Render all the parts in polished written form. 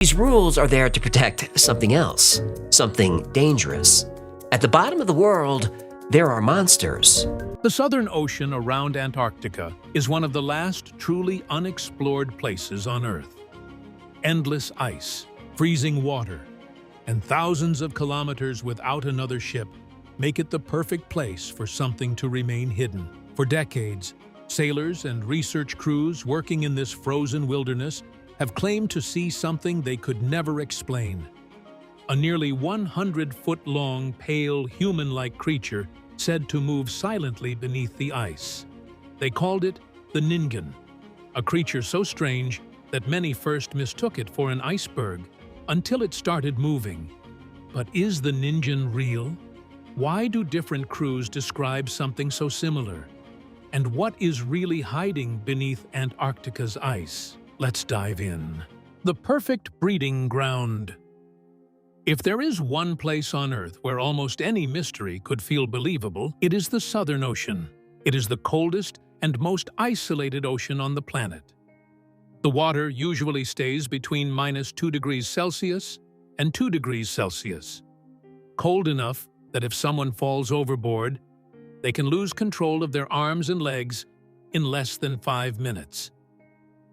These rules are there to protect something else, something dangerous. At the bottom of the world, there are monsters. The Southern Ocean around Antarctica is one of the last truly unexplored places on Earth. Endless ice, freezing water, and thousands of kilometers without another ship make it the perfect place for something to remain hidden. For decades, sailors and research crews working in this frozen wilderness have claimed to see something they could never explain. A nearly 100-foot-long, pale, human-like creature said to move silently beneath the ice. They called it the Ningen, a creature so strange that many first mistook it for an iceberg until it started moving. But is the Ningen real? Why do different crews describe something so similar? And what is really hiding beneath Antarctica's ice? Let's dive in. The perfect breeding ground. If there is one place on Earth where almost any mystery could feel believable, it is the Southern Ocean. It is the coldest and most isolated ocean on the planet. The water usually stays between -2 degrees Celsius and 2 degrees Celsius. Cold enough that if someone falls overboard, they can lose control of their arms and legs in less than 5 minutes.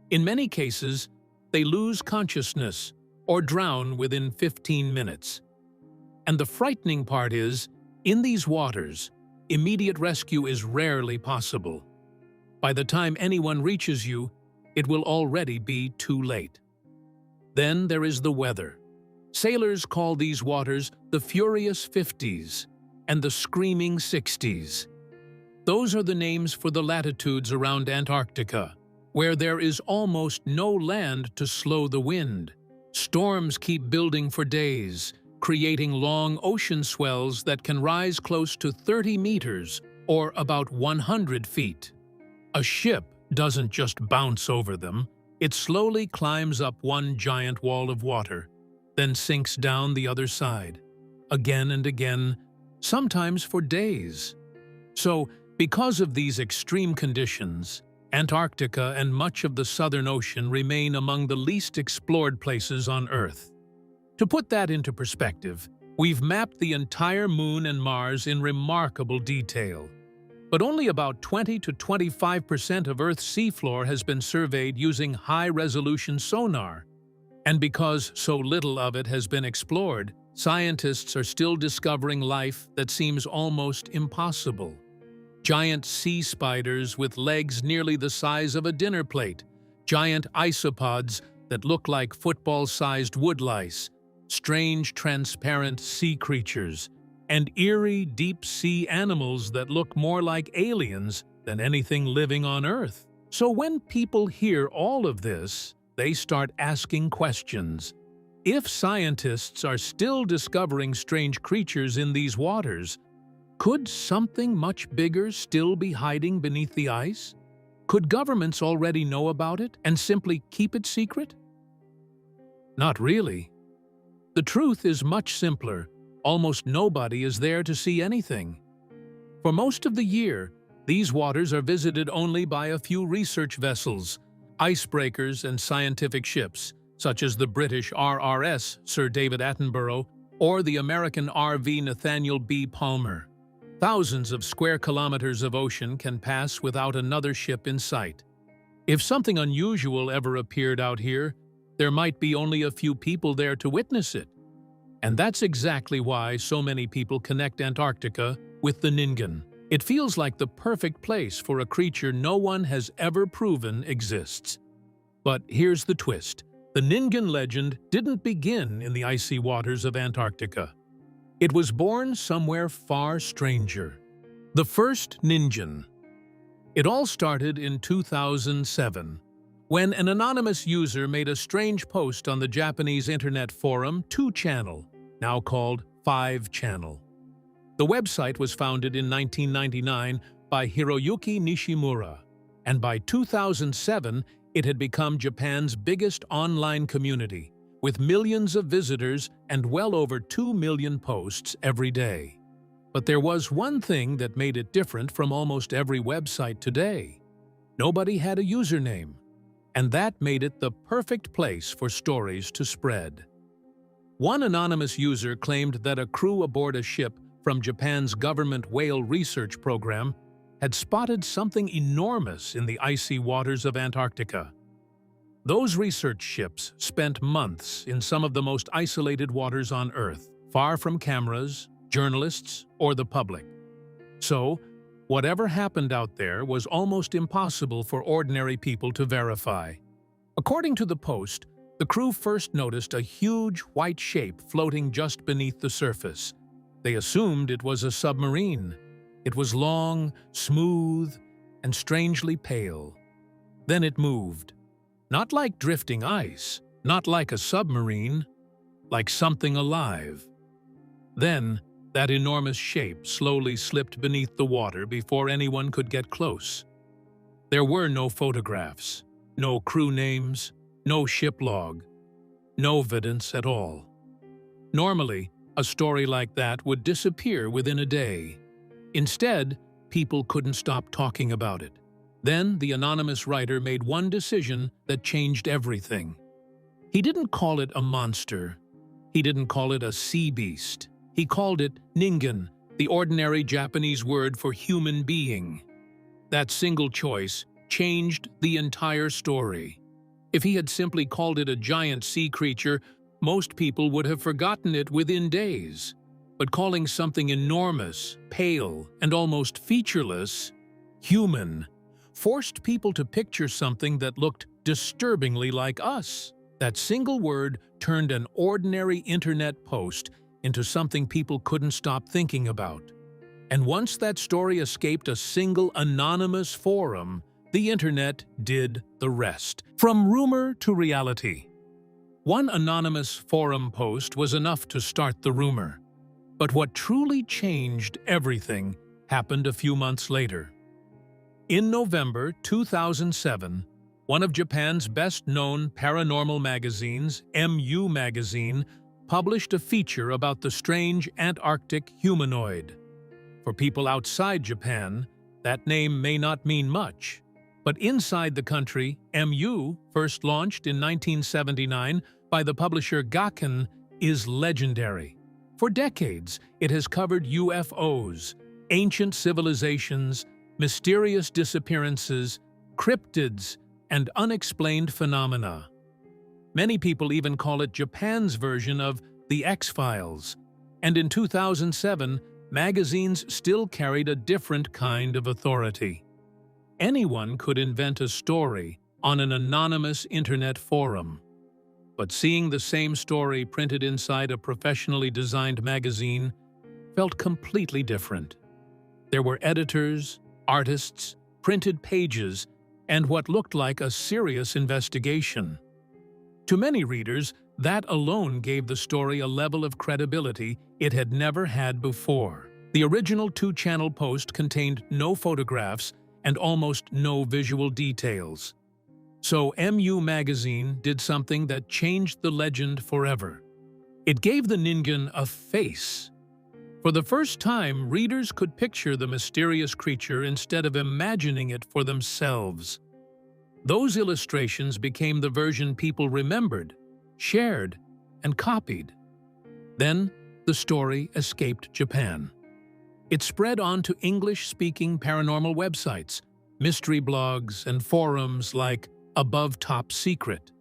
In many cases, they lose consciousness or drown within 15 minutes. And the frightening part is, in these waters, immediate rescue is rarely possible. By the time anyone reaches you, it will already be too late. Then there is the weather. Sailors call these waters the Furious 50s and the Screaming 60s. Those are the names for the latitudes around Antarctica, where there is almost no land to slow the wind. Storms keep building for days, creating long ocean swells that can rise close to 30 meters, or about 100 feet. A ship doesn't just bounce over them, it slowly climbs up one giant wall of water, then sinks down the other side, again and again, sometimes for days. So, because of these extreme conditions, Antarctica and much of the Southern Ocean remain among the least explored places on Earth. To put that into perspective, we've mapped the entire Moon and Mars in remarkable detail. But only about 20 to 25% of Earth's seafloor has been surveyed using high-resolution sonar. And because so little of it has been explored, scientists are still discovering life that seems almost impossible. Giant sea spiders with legs nearly the size of a dinner plate, giant isopods that look like football-sized woodlice, strange transparent sea creatures, and eerie deep-sea animals that look more like aliens than anything living on Earth. So when people hear all of this, they start asking questions. If scientists are still discovering strange creatures in these waters, could something much bigger still be hiding beneath the ice? Could governments already know about it and simply keep it secret? Not really. The truth is much simpler. Almost nobody is there to see anything. For most of the year, these waters are visited only by a few research vessels, icebreakers and scientific ships, such as the British RRS Sir David Attenborough or the American RV Nathaniel B. Palmer. Thousands of square kilometers of ocean can pass without another ship in sight. If something unusual ever appeared out here, there might be only a few people there to witness it. And that's exactly why so many people connect Antarctica with the Ningen. It feels like the perfect place for a creature no one has ever proven exists. But here's the twist. The Ningen legend didn't begin in the icy waters of Antarctica. It was born somewhere far stranger. The first Ningen. It all started in 2007, when an anonymous user made a strange post on the Japanese internet forum 2channel, now called 5channel. The website was founded in 1999 by Hiroyuki Nishimura, and by 2007 it had become Japan's biggest online community, with millions of visitors and well over 2 million posts every day. But there was one thing that made it different from almost every website today. Nobody had a username. and that made it the perfect place for stories to spread. One anonymous user claimed that a crew aboard a ship from Japan's government whale research program had spotted something enormous in the icy waters of Antarctica. Those research ships spent months in some of the most isolated waters on Earth, far from cameras, journalists, or the public. So, whatever happened out there was almost impossible for ordinary people to verify. According to the Post, the crew first noticed a huge white shape floating just beneath the surface. They assumed it was a submarine. It was long, smooth, and strangely pale. Then it moved. Not like drifting ice, not like a submarine, like something alive. Then, that enormous shape slowly slipped beneath the water before anyone could get close. There were no photographs, no crew names, no ship log, no evidence at all. Normally, a story like that would disappear within a day. Instead, people couldn't stop talking about it. Then, the anonymous writer made one decision that changed everything. He didn't call it a monster. He didn't call it a sea beast. He called it Ningen, the ordinary Japanese word for human being. That single choice changed the entire story. If he had simply called it a giant sea creature, most people would have forgotten it within days. But calling something enormous, pale, and almost featureless, human, forced people to picture something that looked disturbingly like us. That single word turned an ordinary internet post into something people couldn't stop thinking about. And once that story escaped a single anonymous forum, the internet did the rest. From rumor to reality. One anonymous forum post was enough to start the rumor. But what truly changed everything happened a few months later. In November 2007, one of Japan's best-known paranormal magazines, MU Magazine, published a feature about the strange Antarctic humanoid. For people outside Japan, that name may not mean much. But inside the country, MU, first launched in 1979 by the publisher Ningen, is legendary. For decades, it has covered UFOs, ancient civilizations, mysterious disappearances, cryptids, and unexplained phenomena. Many people even call it Japan's version of The X-Files. And in 2007, magazines still carried a different kind of authority. Anyone could invent a story on an anonymous internet forum. But seeing the same story printed inside a professionally designed magazine felt completely different. There were editors, artists, printed pages, and what looked like a serious investigation. To many readers, that alone gave the story a level of credibility it had never had before. The original two-channel post contained no photographs and almost no visual details. So MU Magazine did something that changed the legend forever. It gave the Ningen a face. For the first time, readers could picture the mysterious creature instead of imagining it for themselves. Those illustrations became the version people remembered, shared, and copied. Then, the story escaped Japan. It spread onto English-speaking paranormal websites, mystery blogs, and forums like Above Top Secret.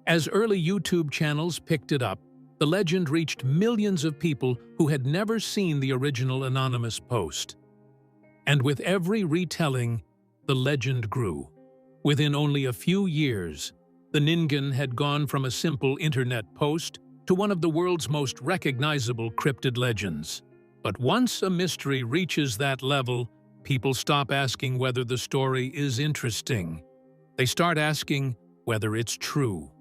As early YouTube channels picked it up, the legend reached millions of people who had never seen the original anonymous post. And with every retelling, the legend grew. Within only a few years, the Ningen had gone from a simple internet post to one of the world's most recognizable cryptid legends. But once a mystery reaches that level, people stop asking whether the story is interesting. They start asking whether it's true.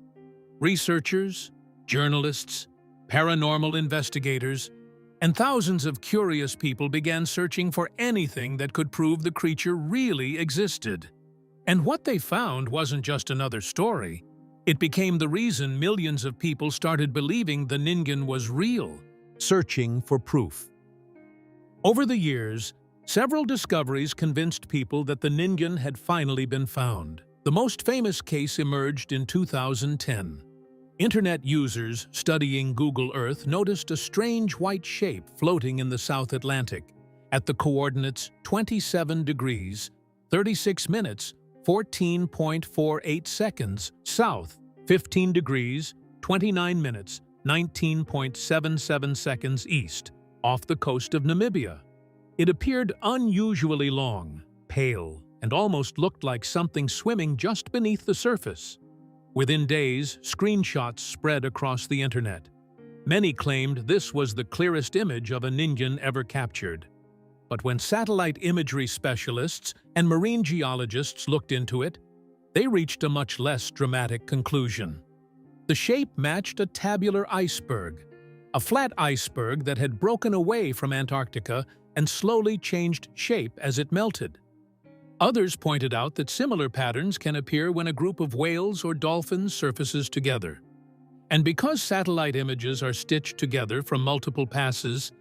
Researchers, journalists, paranormal investigators, and thousands of curious people began searching for anything that could prove the creature really existed. And what they found wasn't just another story. It became the reason millions of people started believing the Ningen was real, searching for proof. Over the years, several discoveries convinced people that the Ningen had finally been found. The most famous case emerged in 2010. Internet users studying Google Earth noticed a strange white shape floating in the South Atlantic at the coordinates 27 degrees, 36 minutes, 14.48 seconds south, 15 degrees, 29 minutes, 19.77 seconds east, off the coast of Namibia. It appeared unusually long, pale, and almost looked like something swimming just beneath the surface. Within days, screenshots spread across the internet. Many claimed this was the clearest image of a Ningen ever captured. But when satellite imagery specialists and marine geologists looked into it, they reached a much less dramatic conclusion. The shape matched a tabular iceberg, a flat iceberg that had broken away from Antarctica and slowly changed shape as it melted. Others pointed out that similar patterns can appear when a group of whales or dolphins surfaces together. And because satellite images are stitched together from multiple passes,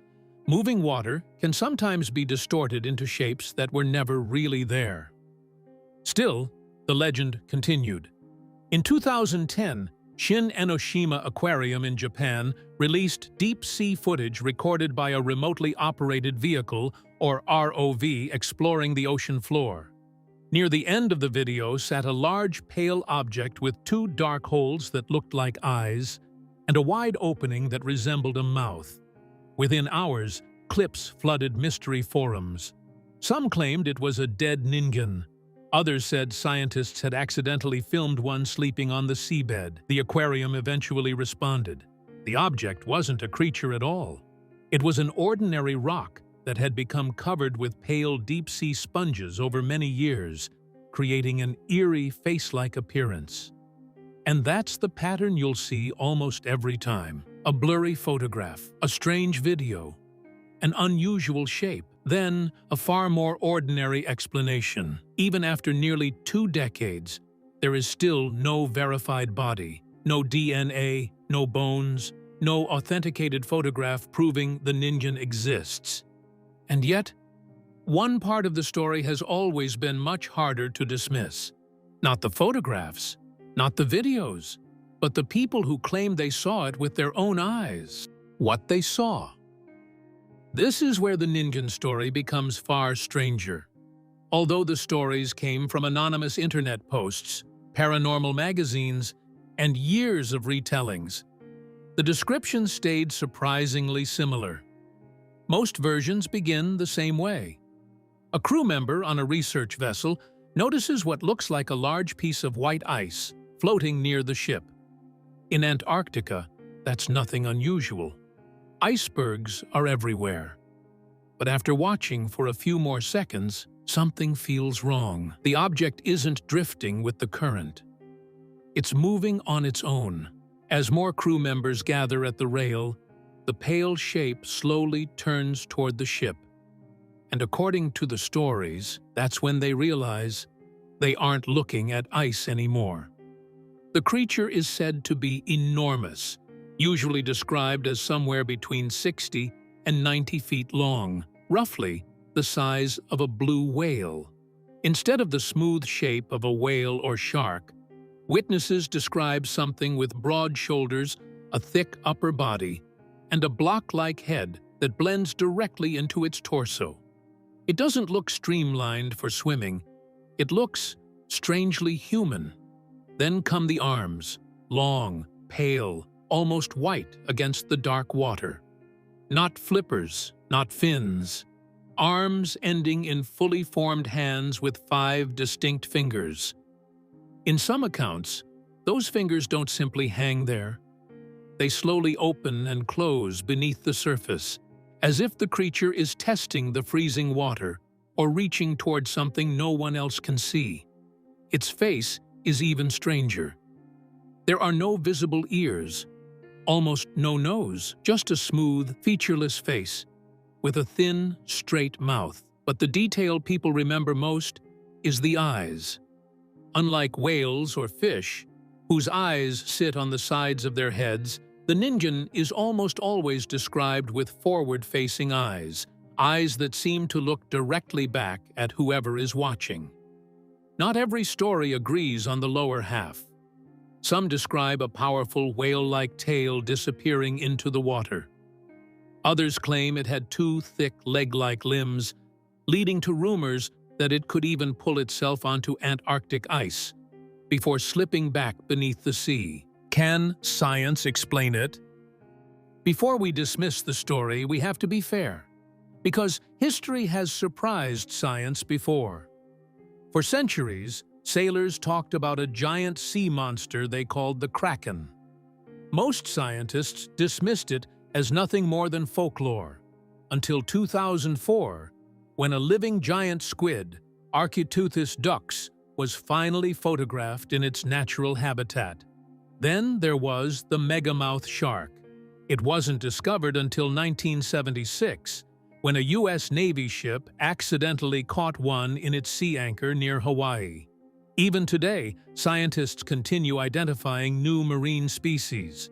moving water can sometimes be distorted into shapes that were never really there. Still, the legend continued. In 2010, Shin Enoshima Aquarium in Japan released deep-sea footage recorded by a remotely operated vehicle, or ROV, exploring the ocean floor. Near the end of the video sat a large pale object with two dark holes that looked like eyes and a wide opening that resembled a mouth. Within hours, clips flooded mystery forums. Some claimed it was a dead Ningen. Others said scientists had accidentally filmed one sleeping on the seabed. The aquarium eventually responded. The object wasn't a creature at all. It was an ordinary rock that had become covered with pale deep-sea sponges over many years, creating an eerie face-like appearance. And that's the pattern you'll see almost every time. A blurry photograph, a strange video, an unusual shape, then a far more ordinary explanation. Even after nearly 2 decades, there is still no verified body, no DNA, no bones, no authenticated photograph proving the Ningen exists. And yet, one part of the story has always been much harder to dismiss. Not the photographs, not the videos, but the people who claim they saw it with their own eyes. What they saw. This is where the Ningen story becomes far stranger. Although the stories came from anonymous internet posts, paranormal magazines, and years of retellings, the descriptions stayed surprisingly similar. Most versions begin the same way. A crew member on a research vessel notices what looks like a large piece of white ice floating near the ship. In Antarctica, that's nothing unusual. Icebergs are everywhere. But after watching for a few more seconds, something feels wrong. The object isn't drifting with the current. It's moving on its own. As more crew members gather at the rail, the pale shape slowly turns toward the ship. And according to the stories, that's when they realize they aren't looking at ice anymore. The creature is said to be enormous, usually described as somewhere between 60 and 90 feet long, roughly the size of a blue whale. Instead of the smooth shape of a whale or shark, witnesses describe something with broad shoulders, a thick upper body, and a block-like head that blends directly into its torso. It doesn't look streamlined for swimming. It looks strangely human. Then come the arms, long, pale, almost white against the dark water. Not flippers, not fins. Arms ending in fully formed hands with 5 distinct fingers. In some accounts, those fingers don't simply hang there. They slowly open and close beneath the surface, as if the creature is testing the freezing water or reaching toward something no one else can see. Its face is even stranger. There are no visible ears, almost no nose, just a smooth, featureless face with a thin, straight mouth. But the detail people remember most is the eyes. Unlike whales or fish, whose eyes sit on the sides of their heads, the Ningen is almost always described with forward-facing eyes, eyes that seem to look directly back at whoever is watching. Not every story agrees on the lower half. Some describe a powerful whale-like tail disappearing into the water. Others claim it had two thick leg-like limbs, leading to rumors that it could even pull itself onto Antarctic ice before slipping back beneath the sea. Can science explain it? Before we dismiss the story, we have to be fair, because history has surprised science before. For centuries, sailors talked about a giant sea monster they called the Kraken. Most scientists dismissed it as nothing more than folklore, until 2004, when a living giant squid, Architeuthis dux, was finally photographed in its natural habitat. Then there was the megamouth shark. It wasn't discovered until 1976, when a U.S. Navy ship accidentally caught one in its sea anchor near Hawaii. Even today, scientists continue identifying new marine species.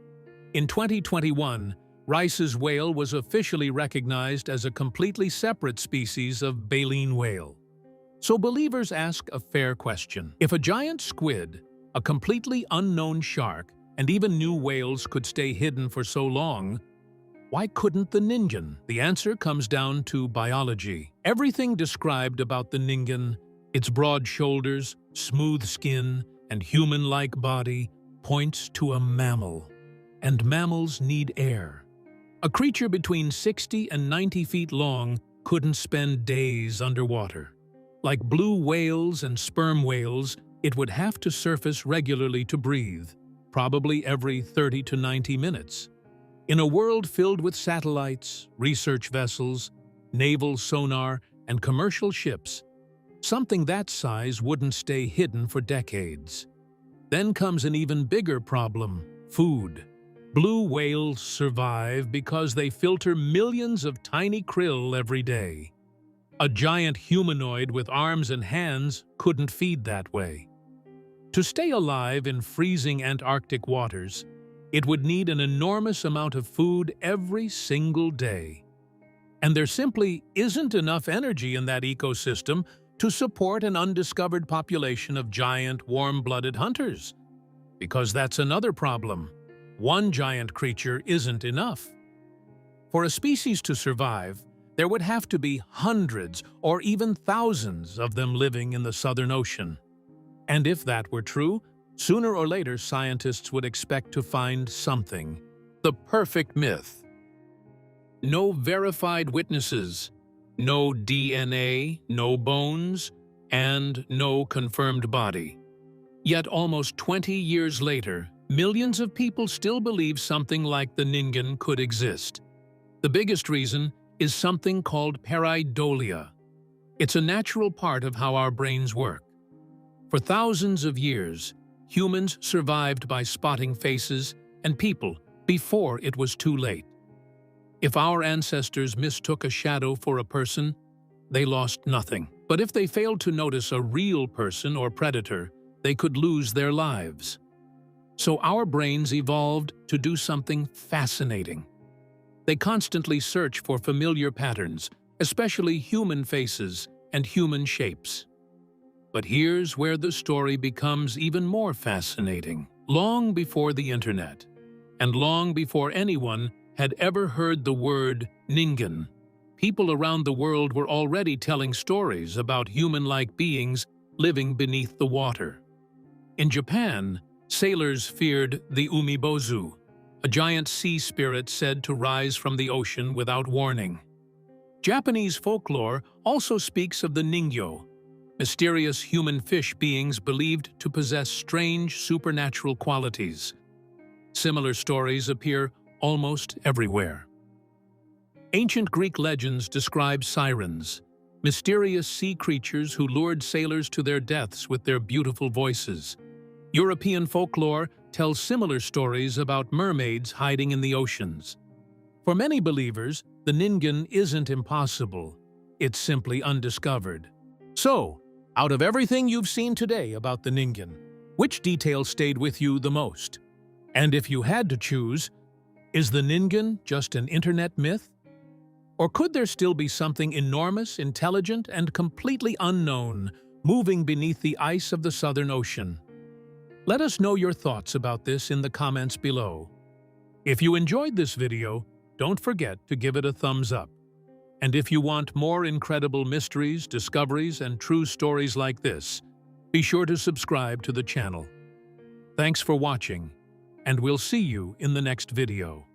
In 2021, Rice's whale was officially recognized as a completely separate species of baleen whale. So believers ask a fair question. If a giant squid, a completely unknown shark, and even new whales could stay hidden for so long, why couldn't the Ningen? The answer comes down to biology. Everything described about the Ningen, its broad shoulders, smooth skin, and human-like body, points to a mammal. And mammals need air. A creature between 60 and 90 feet long couldn't spend days underwater. Like blue whales and sperm whales, it would have to surface regularly to breathe, probably every 30 to 90 minutes. In a world filled with satellites, research vessels, naval sonar, and commercial ships, something that size wouldn't stay hidden for decades. Then comes an even bigger problem: food. Blue whales survive because they filter millions of tiny krill every day. A giant humanoid with arms and hands couldn't feed that way. To stay alive in freezing Antarctic waters, it would need an enormous amount of food every single day. And there simply isn't enough energy in that ecosystem to support an undiscovered population of giant, warm-blooded hunters. Because that's another problem. One giant creature isn't enough. For a species to survive, there would have to be hundreds or even thousands of them living in the Southern Ocean. And if that were true, sooner or later scientists would expect to find something. The perfect myth. No verified witnesses, no DNA, no bones, and no confirmed body. Yet almost 20 years later, millions of people still believe something like the Ningen could exist. The biggest reason is something called pareidolia. It's a natural part of how our brains work. For thousands of years, humans survived by spotting faces and people before it was too late. If our ancestors mistook a shadow for a person, they lost nothing. But if they failed to notice a real person or predator, they could lose their lives. So our brains evolved to do something fascinating. They constantly search for familiar patterns, especially human faces and human shapes. But here's where the story becomes even more fascinating. Long before the internet, and long before anyone had ever heard the word Ningen, people around the world were already telling stories about human-like beings living beneath the water. In Japan, sailors feared the umibozu, a giant sea spirit said to rise from the ocean without warning. Japanese folklore also speaks of the ningyo, mysterious human fish beings believed to possess strange supernatural qualities. Similar stories appear almost everywhere. Ancient Greek legends describe sirens, mysterious sea creatures who lured sailors to their deaths with their beautiful voices. European folklore tells similar stories about mermaids hiding in the oceans. For many believers, the Ningen isn't impossible. It's simply undiscovered. So, out of everything you've seen today about the Ningen, which detail stayed with you the most? And if you had to choose, is the Ningen just an internet myth? Or could there still be something enormous, intelligent, and completely unknown moving beneath the ice of the Southern Ocean. Let us know your thoughts about this in the comments below. If you enjoyed this video, don't forget to give it a thumbs up. And if you want more incredible mysteries, discoveries, and true stories like this, be sure to subscribe to the channel. Thanks for watching, and we'll see you in the next video.